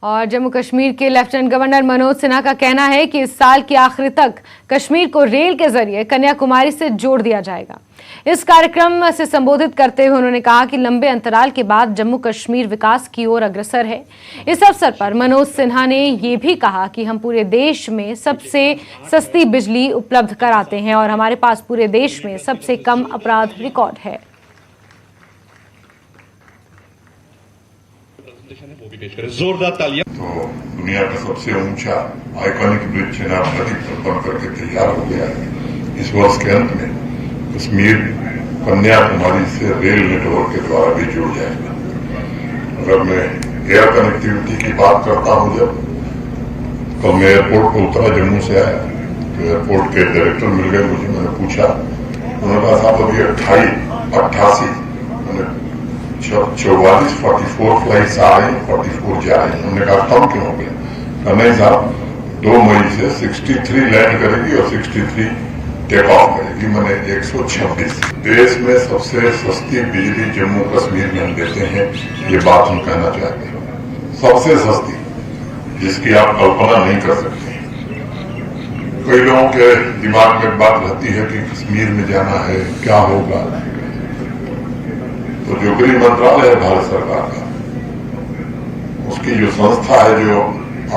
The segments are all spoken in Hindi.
और जम्मू कश्मीर के लेफ्टिनेंट गवर्नर मनोज सिन्हा का कहना है कि इस साल के आखिर तक कश्मीर को रेल के जरिए कन्याकुमारी से जोड़ दिया जाएगा। इस कार्यक्रम से संबोधित करते हुए उन्होंने कहा कि लंबे अंतराल के बाद जम्मू कश्मीर विकास की ओर अग्रसर है। इस अवसर पर मनोज सिन्हा ने ये भी कहा कि हम पूरे देश में सबसे सस्ती बिजली उपलब्ध कराते हैं और हमारे पास पूरे देश में सबसे कम अपराध रिकॉर्ड है। जोरदार तालियां। तो दुनिया का सबसे ऊंचा आइकॉनिक ब्रिज चिनाब नदी पर बन करके तैयार हो गया है। इस वर्ष के अंत में कश्मीर कन्याकुमारी से रेल नेटवर्क के द्वारा भी जुड़ जाएगा। अगर मैं एयर कनेक्टिविटी की बात करता हूं, जब कल मैं एयरपोर्ट पर उतरा, जम्मू से आया, तो एयरपोर्ट के डायरेक्टर मिल गए मुझे। मैंने पूछा, उन्होंने कहा साहब अभी 88 44 फ्लाइट्स आ रही, 44 जा रही। उन्होंने कहा कम क्यों हो गया? नहीं साहब, 2 मई से 63 लैंड करेगी और 63 टेक ऑफ करेगी, मैंने 126। देश में सबसे सस्ती बिजली जम्मू कश्मीर में हम देते हैं, ये बात हम कहना चाहते हैं। सबसे सस्ती, जिसकी आप कल्पना नहीं कर सकते। कई लोगों के दिमाग में बात रहती है कि कश्मीर में जाना है, क्या होगा। तो जो गृह मंत्रालय है भारत सरकार का, उसकी जो संस्था है जो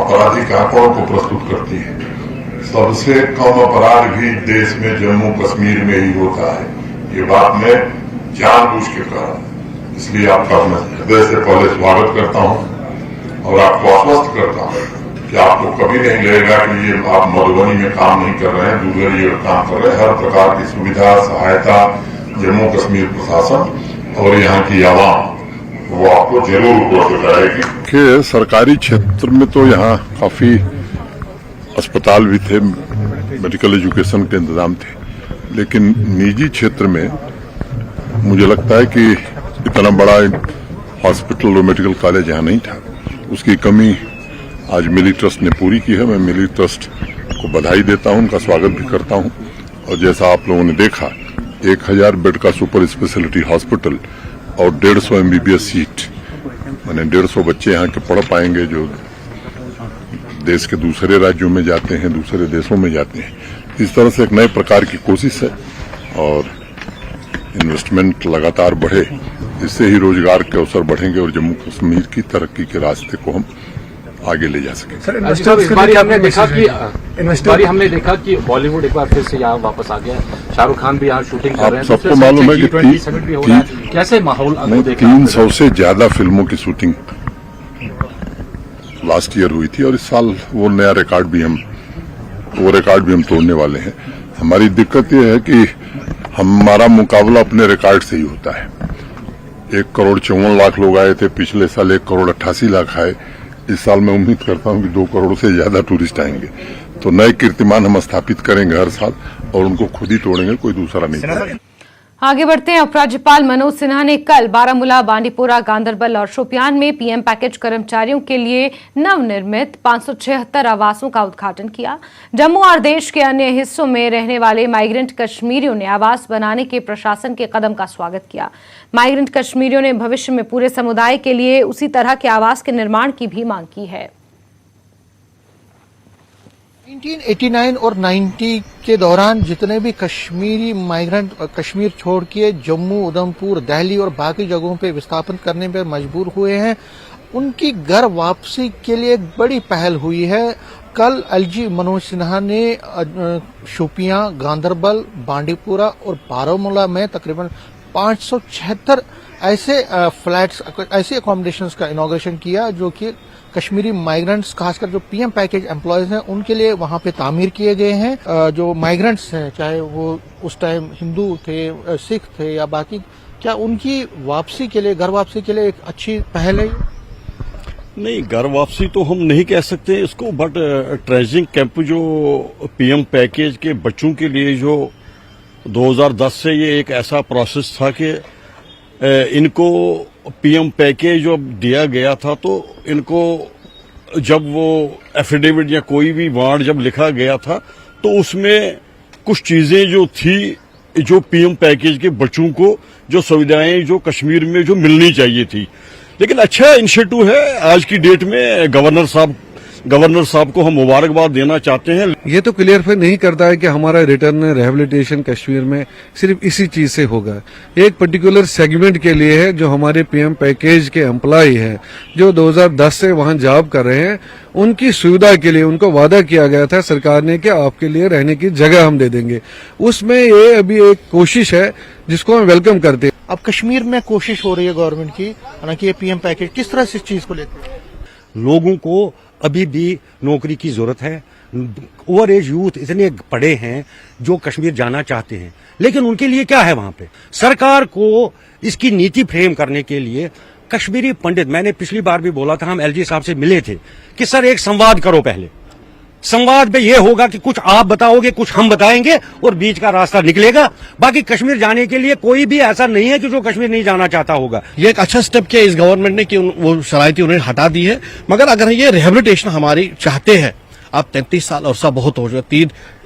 आपराधिक आंकड़ों को प्रस्तुत करती है, सबसे कम अपराध भी देश में जम्मू कश्मीर में ही होता है। ये बात मैं जानबूझ के कह रहा हूं। इसलिए आपका मैं हृदय से पहले स्वागत करता हूं और आपको आश्वस्त करता हूं कि आपको कभी नहीं लगेगा कि ये आप मधुबनी में काम नहीं कर रहे हैं, दूसरे जगह काम कर रहे हैं। हर प्रकार की सुविधा सहायता जम्मू कश्मीर प्रशासन और यहाँ की आवाम वो आपको जरूर उपलब्ध कराएगी। कि सरकारी क्षेत्र में तो यहाँ काफी अस्पताल भी थे, मेडिकल एजुकेशन के इंतजाम थे, लेकिन निजी क्षेत्र में मुझे लगता है कि इतना बड़ा हॉस्पिटल और मेडिकल कॉलेज यहाँ नहीं था। उसकी कमी आज मिली ट्रस्ट ने पूरी की है। मैं मिली ट्रस्ट को बधाई देता हूँ, उनका स्वागत भी करता हूँ। और जैसा आप लोगों ने देखा, 1000 बेड का सुपर स्पेशलिटी हॉस्पिटल और 150 MBBS सीट, मैंने 150 बच्चे यहाँ के पढ़ पाएंगे जो देश के दूसरे राज्यों में जाते हैं, दूसरे देशों में जाते हैं। इस तरह से एक नए प्रकार की कोशिश है और इन्वेस्टमेंट लगातार बढ़े, इससे ही रोजगार के अवसर बढ़ेंगे और जम्मू कश्मीर की तरक्की के रास्ते को हम आगे ले जा सके। सर, इस बार हमने देखा कि बॉलीवुड एक बार फिर से यहाँ वापस आ गया। शाहरुख खान भी यहाँ शूटिंग कर रहे हैं। सबको मालूम है कि कैसे माहौल 300 से ज्यादा फिल्मों की शूटिंग लास्ट ईयर हुई थी और इस साल वो नया रिकॉर्ड भी हम तोड़ने वाले हैं। हमारी दिक्कत यह है कि हमारा मुकाबला अपने रिकॉर्ड से ही होता है। 1,54,00,000 लोग आए थे पिछले साल, 1,88,00,000 आए। इस साल मैं उम्मीद करता हूं कि 2 करोड़ से ज्यादा टूरिस्ट आएंगे। तो नए कीर्तिमान हम स्थापित करेंगे हर साल और उनको खुद ही तोड़ेंगे, कोई दूसरा नहीं। आगे बढ़ते हैं। उपराज्यपाल मनोज सिन्हा ने कल बारामूला, बांडीपोरा, गांदरबल और शोपियान में पीएम पैकेज कर्मचारियों के लिए नवनिर्मित 576 आवासों का उद्घाटन किया। जम्मू और देश के अन्य हिस्सों में रहने वाले माइग्रेंट कश्मीरियों ने आवास बनाने के प्रशासन के कदम का स्वागत किया। माइग्रेंट कश्मीरियों ने भविष्य में पूरे समुदाय के लिए उसी तरह के आवास के निर्माण की भी मांग की है। 1989 और 90 के दौरान जितने भी कश्मीरी माइग्रेंट कश्मीर छोड़ के जम्मू, उधमपुर, दिल्ली और बाकी जगहों पे विस्थापन करने पर मजबूर हुए हैं, उनकी घर वापसी के लिए एक बड़ी पहल हुई है। कल एलजी मनोज सिन्हा ने शोपियां, गांदरबल, बांडीपुरा और बारामूला में तकरीबन 576 ऐसे फ्लैट्स, ऐसे अकोमोडेशंस का इनॉग्रेशन किया जो कि कश्मीरी माइग्रेंट्स, खासकर जो पीएम पैकेज एम्प्लॉयज हैं, उनके लिए वहां पे तामीर किए गए हैं। जो माइग्रेंट्स हैं, चाहे वो उस टाइम हिंदू थे, सिख थे या बाकी, क्या उनकी वापसी के लिए, घर वापसी के लिए एक अच्छी पहल है? नहीं, घर वापसी तो हम नहीं कह सकते इसको, बट ट्रेजिंग कैंप जो पीएम पैकेज के बच्चों के लिए जो 2010 से ये एक ऐसा प्रोसेस था कि इनको पीएम पैकेज जब दिया गया था तो इनको जब वो एफिडेविट या कोई भी वार्ड जब लिखा गया था तो उसमें कुछ चीजें जो थी, जो पीएम पैकेज के बच्चों को जो सुविधाएं जो कश्मीर में जो मिलनी चाहिए थी, लेकिन अच्छा इनिशिएटिव है। आज की डेट में गवर्नर साहब को हम मुबारकबाद देना चाहते हैं। ये तो क्लियरफाई नहीं करता है कि हमारा रिटर्न रिहेबिलिटेशन कश्मीर में सिर्फ इसी चीज से होगा। एक पर्टिकुलर सेगमेंट के लिए है जो हमारे पीएम पैकेज के एम्प्लॉय हैं, जो 2010 से वहां जॉब कर रहे हैं, उनकी सुविधा के लिए उनको वादा किया गया था सरकार ने कि आपके लिए रहने की जगह हम दे देंगे। उसमें ये अभी एक कोशिश है जिसको हम वेलकम करते हैं। अब कश्मीर में कोशिश हो रही है गवर्नमेंट की, हालांकि ये पीएम पैकेज किस तरह से इस चीज को लेते हैं? लोगों को अभी भी नौकरी की जरूरत है। ओवर एज यूथ इतने पड़े हैं जो कश्मीर जाना चाहते हैं, लेकिन उनके लिए क्या है वहां पे? सरकार को इसकी नीति फ्रेम करने के लिए कश्मीरी पंडित, मैंने पिछली बार भी बोला था, हम एलजी साहब से मिले थे कि सर एक संवाद करो। पहले संवाद में यह होगा कि कुछ आप बताओगे, कुछ हम बताएंगे और बीच का रास्ता निकलेगा। बाकी कश्मीर जाने के लिए कोई भी ऐसा नहीं है कि जो कश्मीर नहीं जाना चाहता होगा। ये एक अच्छा स्टेप किया इस गवर्नमेंट ने कि वो शरायती उन्हें हटा दी है। मगर अगर ये रिहेबिलिटेशन हमारी चाहते हैं, आप 33 साल अरसा बहुत हो गया,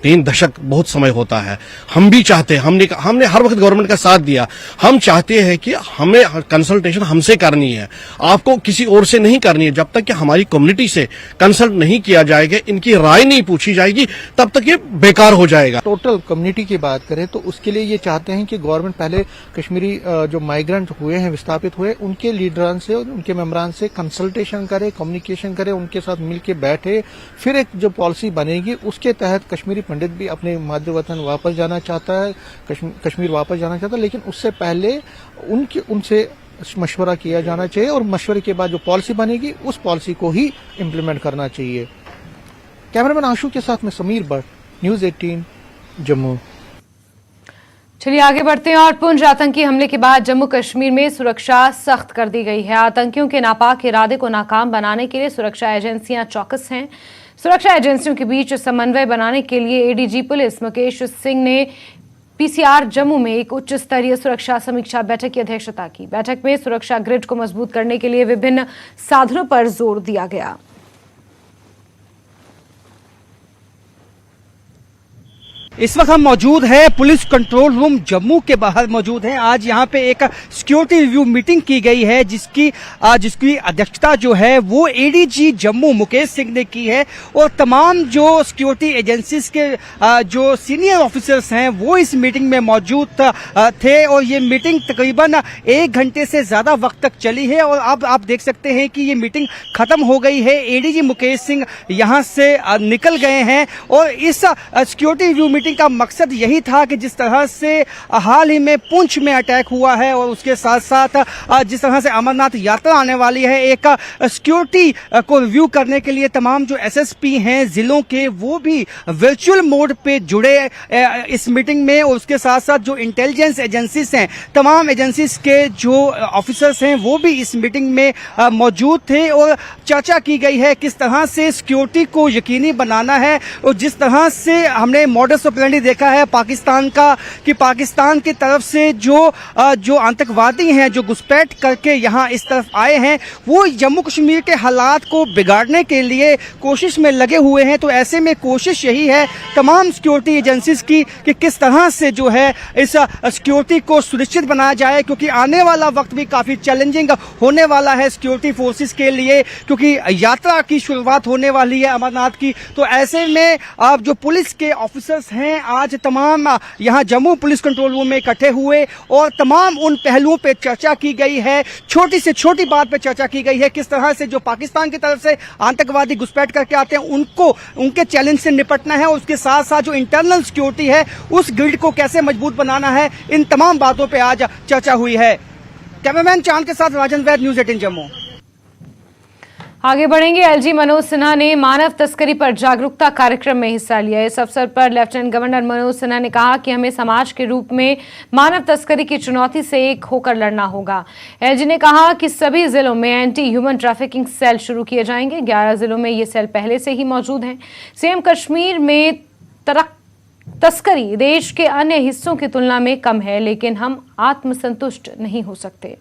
तीन दशक बहुत समय होता है। हम भी चाहते हैं, हमने हर वक्त गवर्नमेंट का साथ दिया। हम चाहते हैं कि हमें कंसल्टेशन हमसे करनी है, आपको किसी और से नहीं करनी है। जब तक कि हमारी कम्युनिटी से कंसल्ट नहीं किया जाएगा, इनकी राय नहीं पूछी जाएगी, तब तक ये बेकार हो जाएगा। टोटल कम्युनिटी की बात करें तो उसके लिए ये चाहते हैं कि गवर्नमेंट पहले कश्मीरी जो माइग्रेंट हुए हैं, विस्थापित हुए, उनके लीडरान से, उनके मेंबरान से कंसल्टेशन करे, कम्युनिकेशन करे, उनके साथ मिलकर बैठे, फिर एक जो पॉलिसी बनेगी उसके तहत कश्मीरी पंडित भी अपने मातृ वतन वापस जाना चाहता है, कश्मीर वापस जाना चाहता है, लेकिन उससे पहले उनसे मशवरा किया जाना चाहिए और मशवरे के बाद जो पॉलिसी बनेगी उस पॉलिसी को ही इम्प्लीमेंट करना चाहिए। कैमरामैन आशु के साथ में समीर भट्ट, न्यूज़ 18 जम्मू। चलिए आगे बढ़ते हैं और पुंछ आतंकी हमले के बाद जम्मू कश्मीर में सुरक्षा सख्त कर दी गई है। आतंकियों के नापाक इरादे को नाकाम बनाने के लिए सुरक्षा एजेंसियां चौकस हैं। सुरक्षा एजेंसियों के बीच समन्वय बनाने के लिए एडीजी पुलिस मुकेश सिंह ने पीसीआर जम्मू में एक उच्च स्तरीय सुरक्षा समीक्षा बैठक की अध्यक्षता की। बैठक में सुरक्षा ग्रिड को मजबूत करने के लिए विभिन्न साधनों पर जोर दिया गया। इस वक्त हम मौजूद है पुलिस कंट्रोल रूम जम्मू के बाहर मौजूद हैं। आज यहाँ पे एक सिक्योरिटी रिव्यू मीटिंग की गई है जिसकी अध्यक्षता जो है वो एडीजी जम्मू मुकेश सिंह ने की है और तमाम जो सिक्योरिटी एजेंसीज के जो सीनियर ऑफिसर्स हैं वो इस मीटिंग में मौजूद थे और ये मीटिंग तकरीबन 1 घंटे से ज्यादा वक्त तक चली है और अब आप देख सकते हैं कि ये मीटिंग खत्म हो गई है। एडीजी मुकेश सिंह यहाँ से निकल गए हैं और इस सिक्योरिटी रिव्यू मीटिंग का मकसद यही था कि जिस तरह से हाल ही में पुंछ में अटैक हुआ है और उसके साथ साथ जिस तरह से अमरनाथ यात्रा आने वाली है, एक सिक्योरिटी को रिव्यू करने के लिए तमाम जो एसएसपी हैं जिलों के वो भी वर्चुअल मोड पे जुड़े इस मीटिंग में और उसके साथ साथ जो इंटेलिजेंस एजेंसीज हैं, तमाम एजेंसीज के जो ऑफिसर्स हैं वो भी इस मीटिंग में मौजूद थे और चर्चा की गई है किस तरह से सिक्योरिटी को यकीनी बनाना है और जिस तरह से हमने मॉडस ऑपरेंडी देखा है पाकिस्तान का कि पाकिस्तान की तरफ से जो आतंकवादी हैं जो घुसपैठ करके यहाँ इस तरफ आए हैं वो जम्मू कश्मीर के हालात को बिगाड़ने के लिए कोशिश में लगे हुए हैं। तो ऐसे में कोशिश यही है तमाम सिक्योरिटी एजेंसीज की कि किस तरह से जो है इस सिक्योरिटी को सुनिश्चित बनाया जाए, क्योंकि आने वाला वक्त भी काफी चैलेंजिंग होने वाला है सिक्योरिटी फोर्सेस के लिए, क्योंकि यात्रा की शुरुआत होने वाली है अमरनाथ की। तो ऐसे में अब जो पुलिस के ऑफिसर्स हैं आज तमाम यहाँ जम्मू पुलिस कंट्रोल रूम में इकट्ठे हुए और तमाम उन पहलुओं पे चर्चा की गई है। छोटी से छोटी बात पे चर्चा की गई है किस तरह से जो पाकिस्तान की तरफ से आतंकवादी घुसपैठ करके आते हैं उनके चैलेंज से निपटना है और उसके साथ साथ जो इंटरनल सिक्योरिटी है उस ग्रिड को कैसे मजबूत बनाना है, इन तमाम बातों पे आज चर्चा हुई है। कैमरामैन चांद के साथ राजन वैद, न्यूज़ 18 जम्मू। आगे बढ़ेंगे। एलजी मनोज सिन्हा ने मानव तस्करी पर जागरूकता कार्यक्रम में हिस्सा लिया। इस अवसर पर लेफ्टिनेंट गवर्नर मनोज सिन्हा ने कहा कि हमें समाज के रूप में मानव तस्करी की चुनौती से एक होकर लड़ना होगा। एलजी ने कहा कि सभी जिलों में एंटी ह्यूमन ट्रैफिकिंग सेल शुरू किए जाएंगे। 11 जिलों में ये सेल पहले से ही मौजूद हैं। सीएम कश्मीर में तस्करी देश के अन्य हिस्सों की तुलना में कम है, लेकिन हम आत्मसंतुष्ट नहीं हो सकते।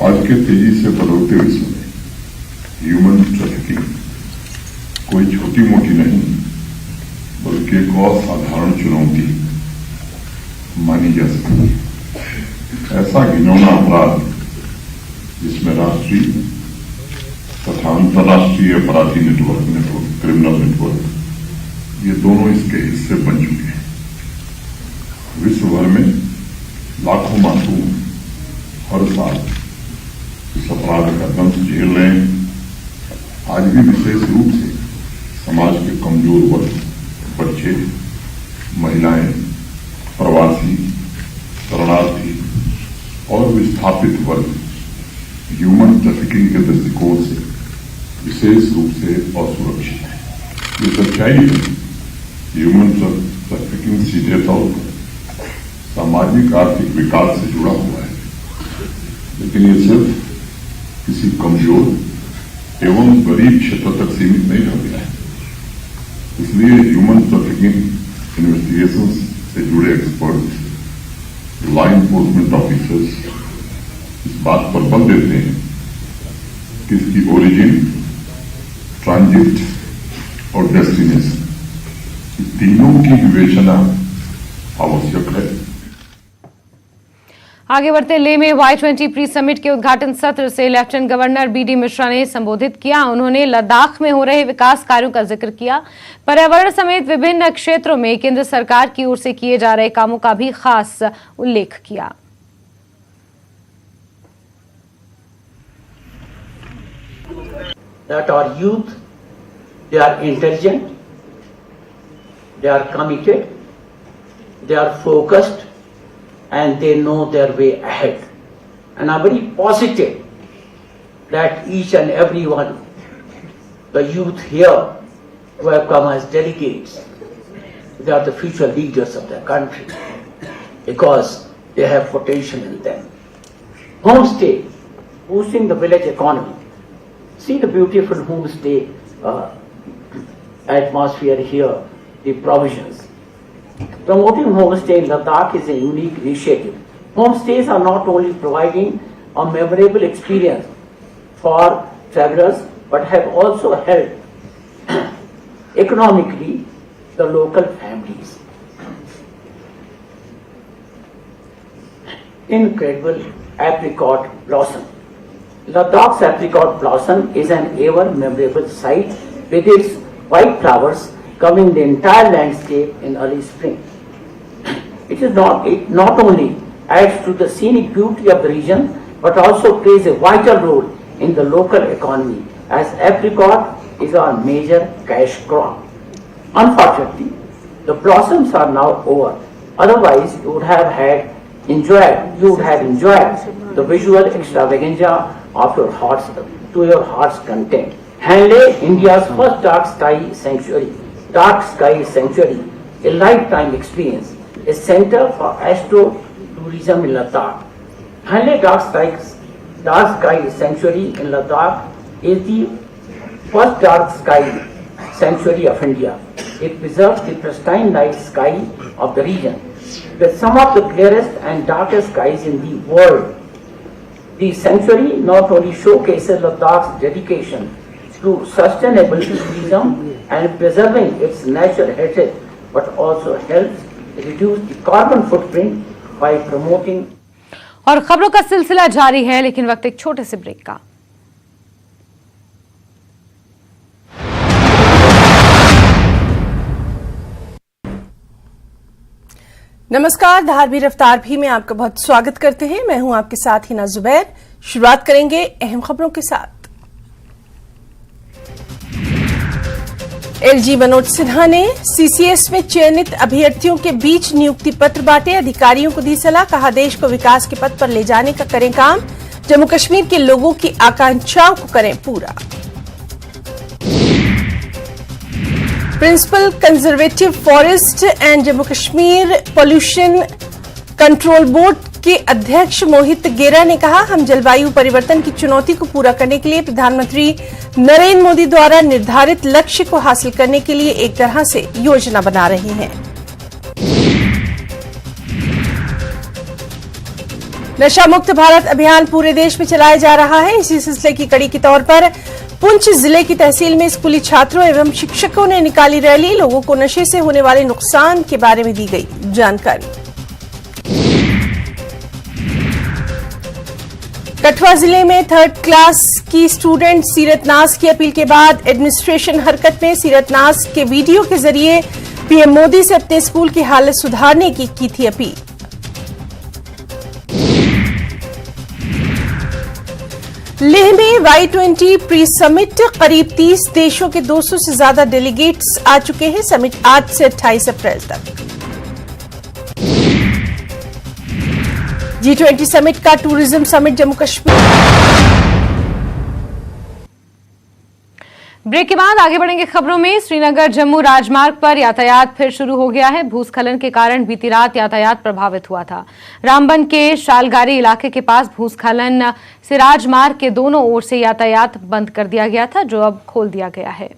आज के तेजी से बढ़ते विश्व में ह्यूमन ट्रैफिकिंग कोई छोटी मोटी नहीं बल्कि एक और साधारण चुनौती मानी जा सकती है। ऐसा घिनौना अपराध जिसमें राष्ट्रीय तथा अंतर्राष्ट्रीय अपराधी नेटवर्क क्रिमिनल नेटवर्क, ये दोनों इसके हिस्से बन चुके हैं। विश्व भर में लाखों मासूम हर साल इस अपराध का दंश झेल रहे हैं। आज भी विशेष रूप से समाज के कमजोर वर्ग, बच्चे, महिलाएं, प्रवासी, शरणार्थी और विस्थापित वर्ग ह्यूमन ट्रैफिकिंग के दृष्टिकोण से विशेष रूप से असुरक्षित है। ये सच्चाई है, ह्यूमन ट्रैफिकिंग सीधे तौर पर सामाजिक आर्थिक विकास से जुड़ा हुआ है, लेकिन ये सिर्फ किसी कमजोर एवं गरीब क्षेत्र तक सीमित नहीं रह गया है। इसलिए ह्यूमन ट्रैफिकिंग इन्वेस्टिगेशन से जुड़े एक्सपर्ट, लॉ इन्फोर्समेंट ऑफिसर्स इस बात पर बल देते हैं कि इसकी ओरिजिन, ट्रांजिट और डेस्टिनेशन, तीनों की विवेचना आवश्यक है। आगे बढ़ते लेह में Y20 प्री समिट के उद्घाटन सत्र से लेफ्टिनेंट गवर्नर BD मिश्रा ने संबोधित किया। उन्होंने लद्दाख में हो रहे विकास कार्यों का जिक्र किया। पर्यावरण समेत विभिन्न क्षेत्रों में केंद्र सरकार की ओर से किए जा रहे कामों का भी खास उल्लेख किया। That our youth, they are intelligent, they are committed, they are focused, and they know their way ahead. And I'm very positive that each and every one, the youth here who have come as delegates, they are the future leaders of their country because they have potential in them. Homestay, boosting the village economy. See the beautiful homestay atmosphere here, the provisions. Promoting homestay in Ladakh is a unique initiative. Homestays are not only providing a memorable experience for travelers, but have also helped economically the local families. Incredible apricot blossom. Ladakh's apricot blossom is an ever memorable sight with its white flowers covering the entire landscape in early spring. It not only adds to the scenic beauty of the region, but also plays a vital role in the local economy as apricot is our major cash crop. Unfortunately, the blossoms are now over. Otherwise, you would have enjoyed the visual extravaganza of your hearts to your heart's content. Hanle, India's first dark sky sanctuary, a lifetime experience, a center for astro tourism in Ladakh. Hanle Dark Sky Sanctuary in Ladakh is the first dark sky sanctuary of India. It preserves the pristine night sky of the region with some of the clearest and darkest skies in the world. The sanctuary not only showcases Ladakh's dedication to sustainable tourism and preserving its natural heritage, but also helps reduce the carbon footprint by promoting. और खबरों का सिलसिला जारी है, लेकिन वक्त एक छोटे से ब्रेक का। नमस्कार, धारवी रफ्तार भी में आपका बहुत स्वागत करते हैं। मैं हूं आपके साथ हिना जुबैर। शुरुआत करेंगे अहम खबरों के साथ। एलजी मनोज सिन्हा ने सीसीएस में चयनित अभ्यर्थियों के बीच नियुक्ति पत्र बांटे। अधिकारियों को दी सलाह, कहा देश को विकास के पथ पर ले जाने का करें काम, जम्मू कश्मीर के लोगों की आकांक्षाओं को करें पूरा। Principal conservative forest and Jammu Kashmir pollution control board के अध्यक्ष मोहित गेरा ने कहा, हम जलवायु परिवर्तन की चुनौती को पूरा करने के लिए प्रधानमंत्री नरेंद्र मोदी द्वारा निर्धारित लक्ष्य को हासिल करने के लिए एक तरह से योजना बना रहे हैं। नशा मुक्त भारत अभियान पूरे देश में चलाया जा रहा है। इसी सिलसिले की कड़ी के तौर पर पुंछ जिले की तहसील में स्कूली छात्रों एवं शिक्षकों ने निकाली रैली। लोगों को नशे से होने वाले नुकसान के बारे में दी गई जानकारी। कठुआ जिले में 3rd क्लास की स्टूडेंट सीरत नाज की अपील के बाद एडमिनिस्ट्रेशन हरकत में। सीरत नाज के वीडियो के जरिए पीएम मोदी से अपने स्कूल की हालत सुधारने की थी अपील। लेह में Y20 प्री समिट, करीब 30 देशों के 200 से ज्यादा डेलीगेट्स आ चुके हैं। समिट आज से 28 अप्रैल तक। G20 समिट का tourism summit Jammu Kashmir. Break के बाद आगे बढ़ेंगे खबरों में। श्रीनगर जम्मू राजमार्ग पर यातायात फिर शुरू हो गया है। भूस्खलन के कारण बीती रात यातायात प्रभावित हुआ था। रामबन के शालगारी इलाके के पास भूस्खलन से राजमार्ग के दोनों ओर से यातायात बंद कर दिया गया था, जो अब खोल दिया गया है।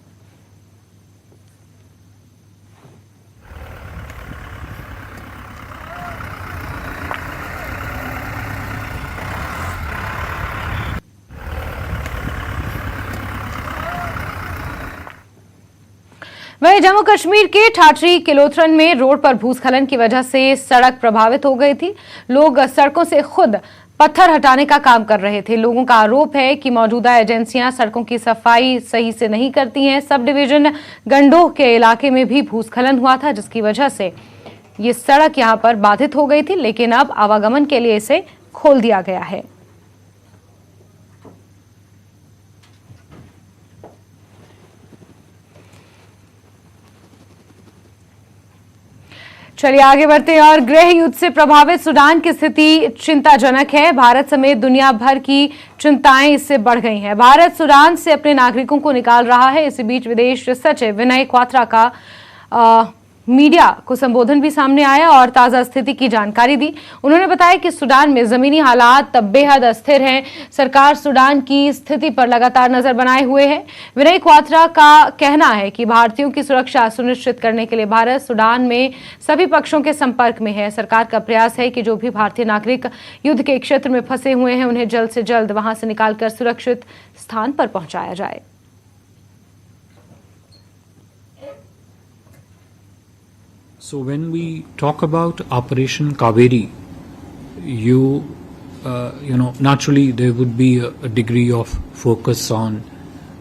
वहीं जम्मू कश्मीर के ठाठरी किलोथरन में रोड पर भूस्खलन की वजह से सड़क प्रभावित हो गई थी। लोग सड़कों से खुद पत्थर हटाने का काम कर रहे थे। लोगों का आरोप है कि मौजूदा एजेंसियां सड़कों की सफाई सही से नहीं करती हैं। सब डिवीजन गंडोह के इलाके में भी भूस्खलन हुआ था, जिसकी वजह से ये सड़क यहां पर बाधित हो गई थी, लेकिन अब आवागमन के लिए इसे खोल दिया गया है। चलिए आगे बढ़ते हैं और गृह युद्ध से प्रभावित सूडान की स्थिति चिंताजनक है। भारत समेत दुनिया भर की चिंताएं इससे बढ़ गई हैं। भारत सूडान से अपने नागरिकों को निकाल रहा है। इसी बीच विदेश सचिव विनय क्वात्रा का मीडिया को संबोधन भी सामने आया और ताजा स्थिति की जानकारी दी। उन्होंने बताया कि सूडान में जमीनी हालात बेहद अस्थिर हैं। सरकार सूडान की स्थिति पर लगातार नजर बनाए हुए है। विनय क्वात्रा का कहना है कि भारतीयों की सुरक्षा सुनिश्चित करने के लिए भारत सूडान में सभी पक्षों के संपर्क में है। सरकार का प्रयास है कि जो भी भारतीय नागरिक युद्ध के क्षेत्र में फंसे हुए हैं, उन्हें जल्द से जल्द वहां से निकालकर सुरक्षित स्थान पर पहुंचाया जाए। So when we talk about Operation Kaveri, naturally there would be a degree of focus on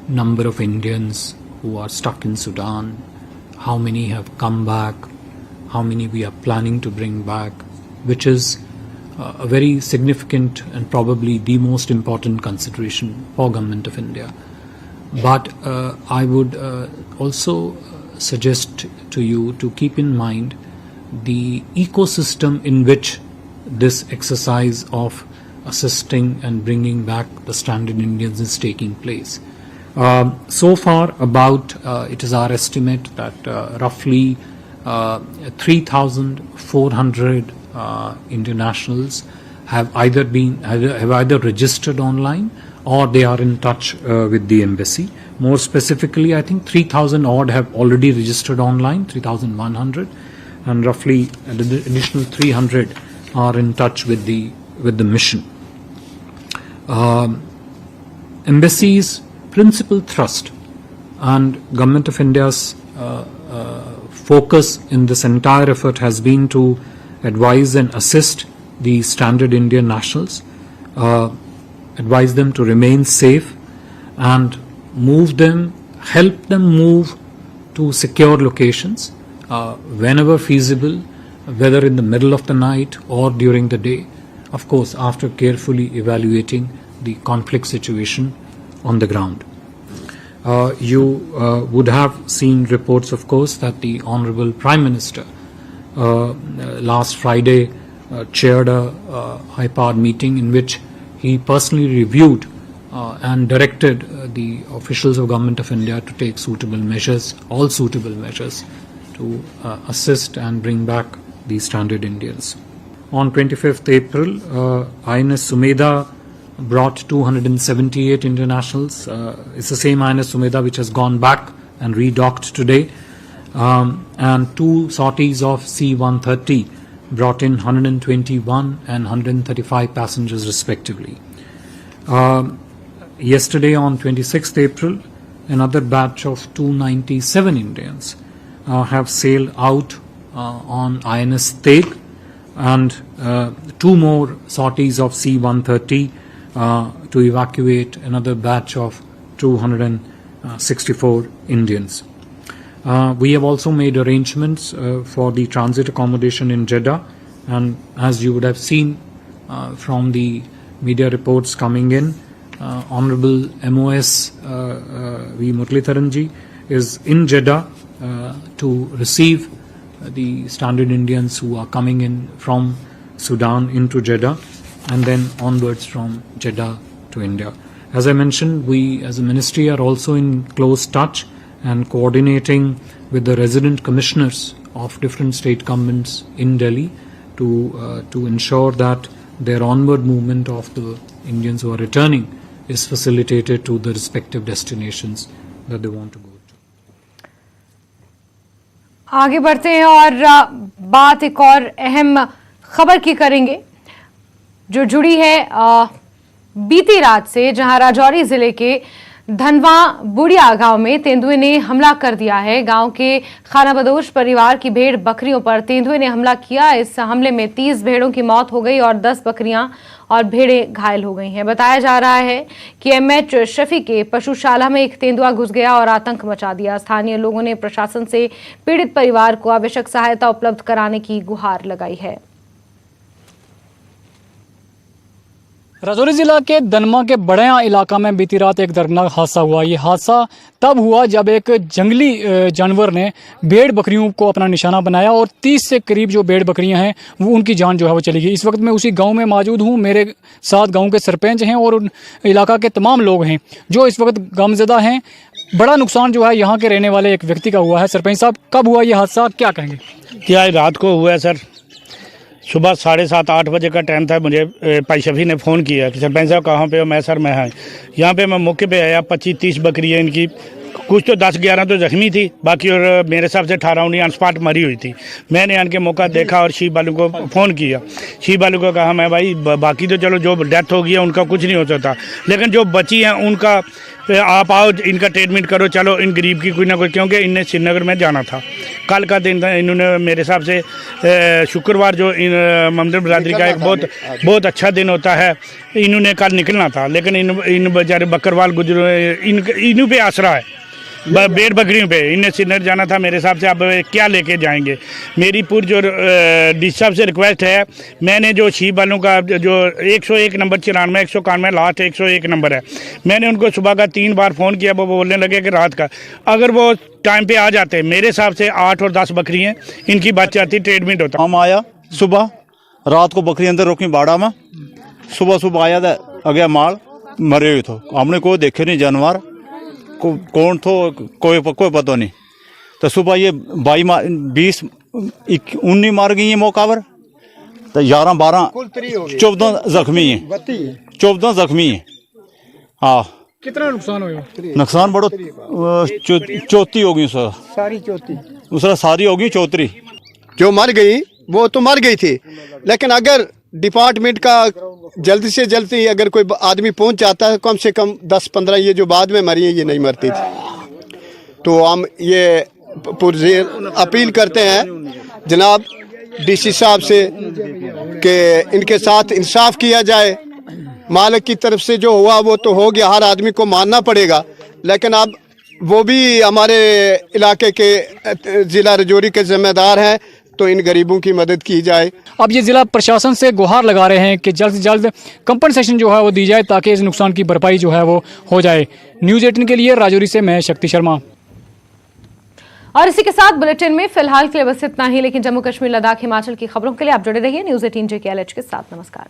number of Indians who are stuck in Sudan, how many have come back, how many we are planning to bring back, which is a very significant and probably the most important consideration for Government of India. But I would also suggest to you to keep in mind the ecosystem in which this exercise of assisting and bringing back the stranded Indians is taking place. So far, it is our estimate that roughly 3,400 Indian nationals have either registered online or they are in touch with the embassy. More specifically, I think 3,000 odd have already registered online, 3,100, and roughly an additional 300 are in touch with the mission. Embassy's principal thrust and Government of India's focus in this entire effort has been to advise and assist the stranded Indian nationals, advise them to remain safe and help them move to secure locations whenever feasible, whether in the middle of the night or during the day, of course after carefully evaluating the conflict situation on the ground. You would have seen reports, of course, that the Honorable Prime Minister last Friday chaired a high-powered meeting in which he personally reviewed and directed the officials of Government of India to take all suitable measures to assist and bring back the stranded Indians. On 25th April, INS Sumedha brought 278 Indian nationals. It's the same INS Sumedha which has gone back and redocked today. And 2 sorties of C-130 brought in 121 and 135 passengers respectively. Yesterday on 26th April, another batch of 297 Indians have sailed out on INS Teg, and 2 more sorties of C-130 to evacuate another batch of 264 Indians. We have also made arrangements for the transit accommodation in Jeddah, and as you would have seen from the media reports coming in, Honorable MOS V. Muralidharan is in Jeddah to receive the standard Indians who are coming in from Sudan into Jeddah and then onwards from Jeddah to India. As I mentioned, we as a ministry are also in close touch and coordinating with the resident commissioners of different state governments in Delhi to ensure that their onward movement of the Indians who are returning is facilitated to the respective destinations that they want to go to. आगे बढ़ते हैं और बात एक और अहम खबर की करेंगे जो जुड़ी है बीती रात से, जहां राजौरी जिले के धनवा बुढ़िया गांव में तेंदुए ने हमला कर दिया है। गांव के खानाबदोश परिवार की भेड़ बकरियों पर तेंदुए ने हमला किया। इस हमले में 30 भेड़ों की मौत हो गई और 10 बकरियां और भेड़ें घायल हो गई हैं। बताया जा रहा है कि एमएच शफी के पशुशाला में एक तेंदुआ घुस गया और आतंक मचा दिया। स्थानीय लोगों ने प्रशासन से पीड़ित परिवार को आवश्यक सहायता उपलब्ध कराने की गुहार लगाई है। राजौरी जिला के दनमा के बड़िया इलाका में बीती रात एक दर्दनाक हादसा हुआ। ये हादसा तब हुआ जब एक जंगली जानवर ने भेड़ बकरियों को अपना निशाना बनाया और 30 से करीब जो भेड़ बकरियां हैं वो उनकी जान जो है वो चली गई। इस वक्त मैं उसी गांव में मौजूद हूं। मेरे साथ गांव के सरपंच हैं और इलाका के तमाम लोग हैं जो इस वक्त गमज़दा हैं। बड़ा नुकसान जो है यहाँ के रहने वाले एक व्यक्ति का हुआ है। सरपंच साहब, कब हुआ ये हादसा, क्या कहेंगे? क्या रात को हुआ है सर, सुबह 7:30-8 बजे का टाइम था। मुझे भाई शफी ने फ़ोन किया कि सरपंच साहब कहाँ पे हो? मैं सर मैं यहाँ पे मैं मौके पे आया। 25-30 बकरी है इनकी, कुछ तो 10-11 तो जख्मी थी, बाकी और मेरे हिसाब से 18-19 ऑन स्पॉट मरी हुई थी। मैंने आन के मौका देखा और शीब वालों को फ़ोन किया। शीब वालों को कहा मैं भाई बाकी तो चलो जो डेथ हो गई है उनका कुछ नहीं हो सकता, लेकिन जो बची हैं उनका आप आओ, इनका ट्रीटमेंट करो, चलो इन गरीब की कोई ना कोई, क्योंकि इन्हें श्रीनगर में जाना था। कल का दिन था, इन्होंने मेरे हिसाब से शुक्रवार जो इन ममदन बरादरी का एक बहुत अच्छा दिन होता है, इन्होंने कल निकलना था, लेकिन इन बेचारे बकरवाल गुजरों इन्हों पे आसरा है, भेड़ बकरियों पे। इन्हें श्रीनगर जाना था मेरे हिसाब से। अब क्या लेके जाएंगे? मेरी पूरी जो डी साहब से रिक्वेस्ट है, मैंने जो शीब वालों का जो 101 नंबर 94 191 लास्ट 101 नंबर है, मैंने उनको सुबह का 3 बार फ़ोन किया। वो बोलने लगे कि रात का, अगर वो टाइम पे आ जाते, मेरे हिसाब से 8 और 10 बकरी हैं इनकी बच जाती, ट्रीटमेंट होता। हम आया सुबह, रात को बकरी अंदर रोकी बाड़ा में, सुबह आया था अगे माल मरे हुए थे। हमने कोई देखे नहीं जानवर, कौन थो कोई पता नहीं। तो सुबह ये 19 मार गई है मौका पर, तो 11-12 14 जख्मी है, 14 जख्मी है। हाँ, कितना नुकसान हुआ? नुकसान बड़ो चौथी हो गई सर, सारी चौथी दूसरा सारी हो गई चौथरी। जो मर गई वो तो मर गई थी, लेकिन अगर डिपार्टमेंट का जल्दी से जल्दी अगर कोई आदमी पहुंच जाता है, कम से कम 10-15 ये जो बाद में मरी है ये नहीं मरती थी। तो हम ये अपील करते हैं जनाब डीसी साहब से कि इनके साथ इंसाफ किया जाए। मालिक की तरफ से जो हुआ वो तो हो गया, हर आदमी को मानना पड़ेगा, लेकिन अब वो भी हमारे इलाके के ज़िला राजौरी के जिम्मेदार हैं, तो इन गरीबों की मदद की जाए। अब ये जिला प्रशासन से गुहार लगा रहे हैं कि जल्द से जल्द कंपनसेशन जो है वो दी जाए ताकि इस नुकसान की भरपाई जो है वो हो जाए। न्यूज़ 18 के लिए राजौरी से मैं शक्ति शर्मा। और इसी के साथ बुलेटिन में फिलहाल के लिए बस इतना ही, लेकिन जम्मू कश्मीर, लद्दाख, हिमाचल की खबरों के लिए आप जुड़े रहिए न्यूज़ 18 JKLH के साथ। नमस्कार।